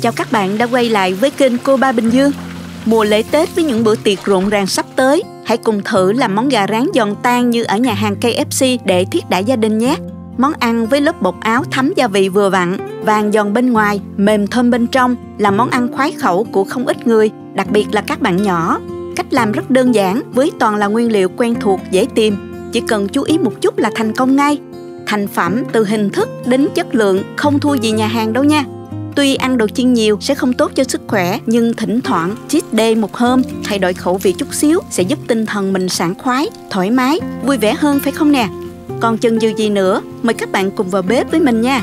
Chào các bạn đã quay lại với kênh Cô Ba Bình Dương. Mùa lễ Tết với những bữa tiệc rộn ràng sắp tới, hãy cùng thử làm món gà rán giòn tan như ở nhà hàng KFC để thiết đãi gia đình nhé. Món ăn với lớp bột áo thấm gia vị vừa vặn, vàng giòn bên ngoài, mềm thơm bên trong là món ăn khoái khẩu của không ít người, đặc biệt là các bạn nhỏ. Cách làm rất đơn giản với toàn là nguyên liệu quen thuộc dễ tìm, chỉ cần chú ý một chút là thành công ngay. Thành phẩm từ hình thức đến chất lượng không thua gì nhà hàng đâu nha. Tuy ăn đồ chiên nhiều sẽ không tốt cho sức khỏe, nhưng thỉnh thoảng cheat day một hôm, thay đổi khẩu vị chút xíu sẽ giúp tinh thần mình sảng khoái, thoải mái, vui vẻ hơn phải không nè? Còn chần chừ gì nữa, mời các bạn cùng vào bếp với mình nha.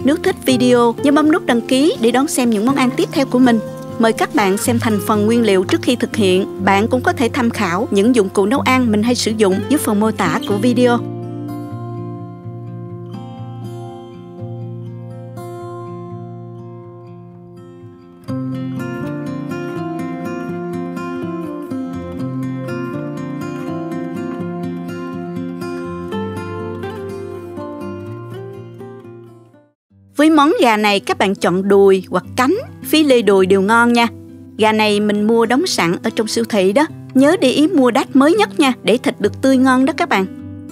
Nếu thích video, nhớ bấm nút đăng ký để đón xem những món ăn tiếp theo của mình. Mời các bạn xem thành phần nguyên liệu trước khi thực hiện. Bạn cũng có thể tham khảo những dụng cụ nấu ăn mình hay sử dụng dưới phần mô tả của video. Với món gà này các bạn chọn đùi hoặc cánh, phi lê đùi đều ngon nha. Gà này mình mua đóng sẵn ở trong siêu thị đó. Nhớ để ý mua đát mới nhất nha, để thịt được tươi ngon đó các bạn.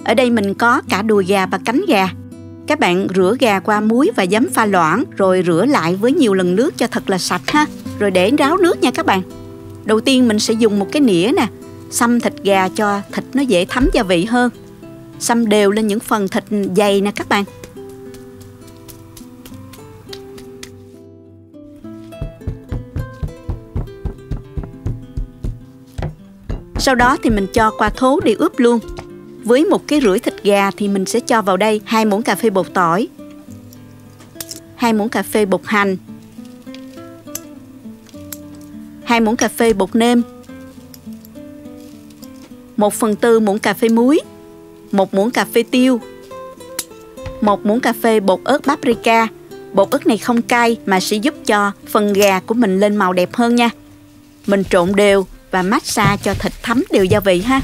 Ở đây mình có cả đùi gà và cánh gà. Các bạn rửa gà qua muối và giấm pha loãng, rồi rửa lại với nhiều lần nước cho thật là sạch ha. Rồi để ráo nước nha các bạn. Đầu tiên mình sẽ dùng một cái nĩa nè, xăm thịt gà cho thịt nó dễ thấm gia vị hơn. Xăm đều lên những phần thịt dày nè các bạn. Sau đó thì mình cho qua thố để ướp luôn. Với 1,5 kg thịt gà thì mình sẽ cho vào đây 2 muỗng cà phê bột tỏi, 2 muỗng cà phê bột hành, 2 muỗng cà phê bột nêm, 1/4 muỗng cà phê muối, 1 muỗng cà phê tiêu, 1 muỗng cà phê bột ớt paprika. Bột ớt này không cay mà sẽ giúp cho phần gà của mình lên màu đẹp hơn nha. Mình trộn đều và massage cho thịt thấm đều gia vị ha.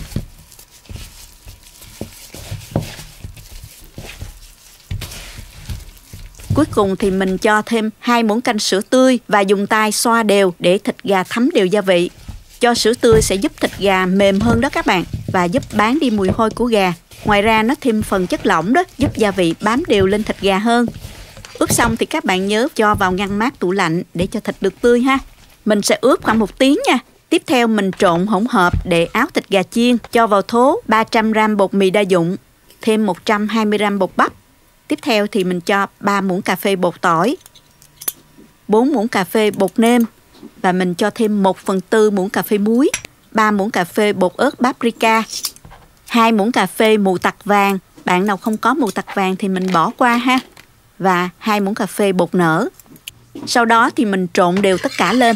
Cuối cùng thì mình cho thêm 2 muỗng canh sữa tươi và dùng tay xoa đều để thịt gà thấm đều gia vị. Cho sữa tươi sẽ giúp thịt gà mềm hơn đó các bạn, và giúp bán đi mùi hôi của gà. Ngoài ra nó thêm phần chất lỏng đó, giúp gia vị bám đều lên thịt gà hơn. Ướp xong thì các bạn nhớ cho vào ngăn mát tủ lạnh để cho thịt được tươi ha. Mình sẽ ướp khoảng 1 tiếng nha. Tiếp theo mình trộn hỗn hợp để áo thịt gà chiên, cho vào thố 300g bột mì đa dụng, thêm 120g bột bắp. Tiếp theo thì mình cho 3 muỗng cà phê bột tỏi, 4 muỗng cà phê bột nêm và mình cho thêm 1/4 muỗng cà phê muối, 3 muỗng cà phê bột ớt paprika, 2 muỗng cà phê mù tạt vàng, bạn nào không có mù tạt vàng thì mình bỏ qua ha, và 2 muỗng cà phê bột nở. Sau đó thì mình trộn đều tất cả lên.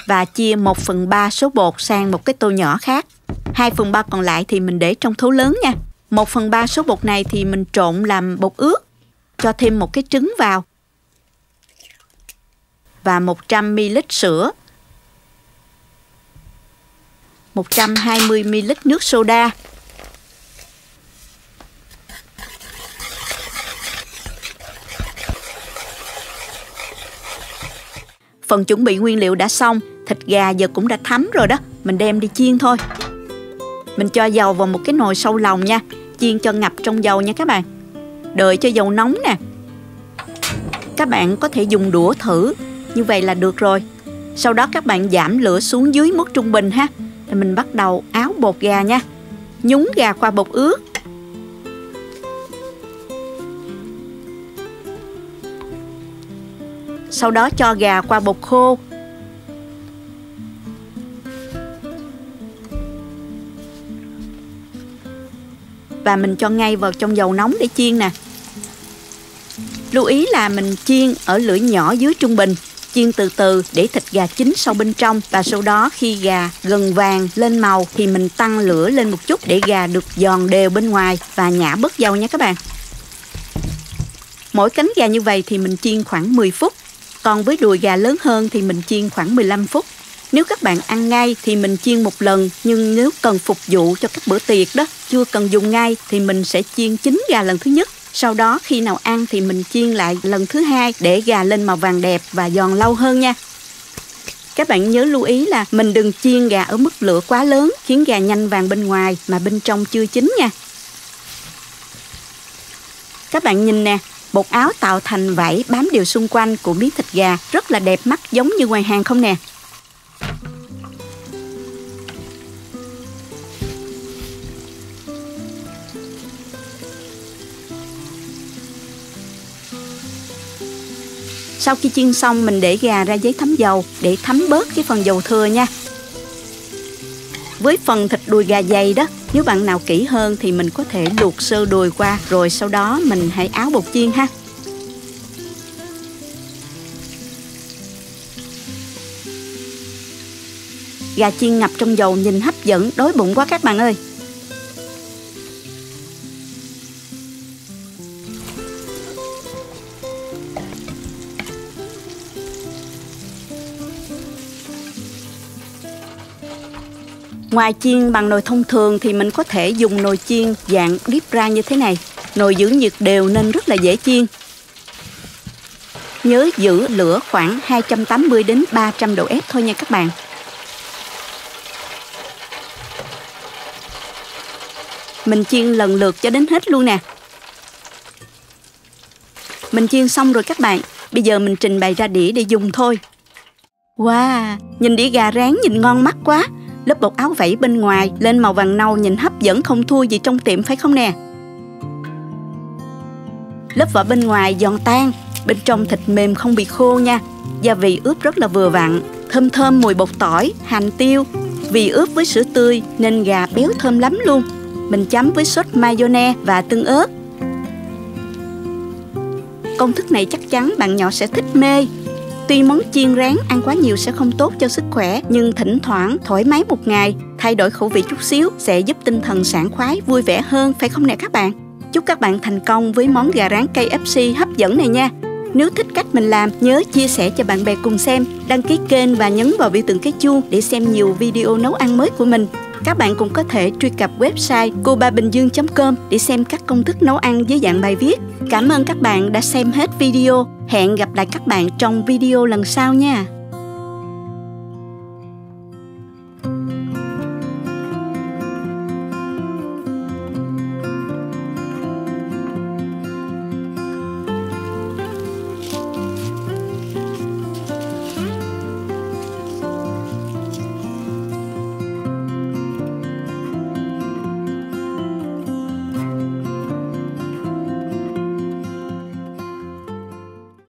Và chia 1/3 số bột sang một cái tô nhỏ khác. 2/3 còn lại thì mình để trong thố lớn nha. 1/3 số bột này thì mình trộn làm bột ướt. Cho thêm một cái trứng vào. Và 100ml sữa. 120ml nước soda. Phần chuẩn bị nguyên liệu đã xong, thịt gà giờ cũng đã thấm rồi đó, mình đem đi chiên thôi. Mình cho dầu vào một cái nồi sâu lòng nha, chiên cho ngập trong dầu nha các bạn. Đợi cho dầu nóng nè. Các bạn có thể dùng đũa thử, như vậy là được rồi. Sau đó các bạn giảm lửa xuống dưới mức trung bình ha. Rồi mình bắt đầu áo bột gà nha. Nhúng gà qua bột ướt. Sau đó cho gà qua bột khô. Và mình cho ngay vào trong dầu nóng để chiên nè. Lưu ý là mình chiên ở lửa nhỏ dưới trung bình, chiên từ từ để thịt gà chín sâu bên trong. Và sau đó khi gà gần vàng lên màu thì mình tăng lửa lên một chút để gà được giòn đều bên ngoài và nhả bớt dầu nha các bạn. Mỗi cánh gà như vậy thì mình chiên khoảng 10 phút. Còn với đùi gà lớn hơn thì mình chiên khoảng 15 phút. Nếu các bạn ăn ngay thì mình chiên một lần, nhưng nếu cần phục vụ cho các bữa tiệc đó, chưa cần dùng ngay thì mình sẽ chiên chín gà lần thứ nhất. Sau đó khi nào ăn thì mình chiên lại lần thứ hai để gà lên màu vàng đẹp và giòn lâu hơn nha. Các bạn nhớ lưu ý là mình đừng chiên gà ở mức lửa quá lớn, khiến gà nhanh vàng bên ngoài mà bên trong chưa chín nha. Các bạn nhìn nè, bột áo tạo thành vảy bám đều xung quanh của miếng thịt gà, rất là đẹp mắt giống như ngoài hàng không nè. Sau khi chiên xong, mình để gà ra giấy thấm dầu để thấm bớt cái phần dầu thừa nha. Với phần thịt đùi gà dày đó, nếu bạn nào kỹ hơn thì mình có thể luộc sơ đùi qua, rồi sau đó mình hãy áo bột chiên ha. Gà chiên ngập trong dầu nhìn hấp dẫn, đói bụng quá các bạn ơi. Ngoài chiên bằng nồi thông thường thì mình có thể dùng nồi chiên dạng deep fry như thế này. Nồi giữ nhiệt đều nên rất là dễ chiên. Nhớ giữ lửa khoảng 280 đến 300 độ F thôi nha các bạn. Mình chiên lần lượt cho đến hết luôn nè. Mình chiên xong rồi các bạn. Bây giờ mình trình bày ra đĩa để dùng thôi. Wow, nhìn đĩa gà rán nhìn ngon mắt quá. Lớp bột áo vảy bên ngoài lên màu vàng nâu nhìn hấp dẫn không thua gì trong tiệm phải không nè. Lớp vỏ bên ngoài giòn tan, bên trong thịt mềm không bị khô nha. Gia vị ướp rất là vừa vặn, thơm thơm mùi bột tỏi, hành tiêu. Vì ướp với sữa tươi nên gà béo thơm lắm luôn. Mình chấm với sốt mayonnaise và tương ớt. Công thức này chắc chắn bạn nhỏ sẽ thích mê. Tuy món chiên rán ăn quá nhiều sẽ không tốt cho sức khỏe, nhưng thỉnh thoảng thoải mái một ngày, thay đổi khẩu vị chút xíu sẽ giúp tinh thần sảng khoái, vui vẻ hơn, phải không nè các bạn? Chúc các bạn thành công với món gà rán KFC hấp dẫn này nha. Nếu thích cách mình làm, nhớ chia sẻ cho bạn bè cùng xem, đăng ký kênh và nhấn vào biểu tượng cái chuông để xem nhiều video nấu ăn mới của mình. Các bạn cũng có thể truy cập website cobabinhdương.com để xem các công thức nấu ăn dưới dạng bài viết. Cảm ơn các bạn đã xem hết video. Hẹn gặp lại các bạn trong video lần sau nha.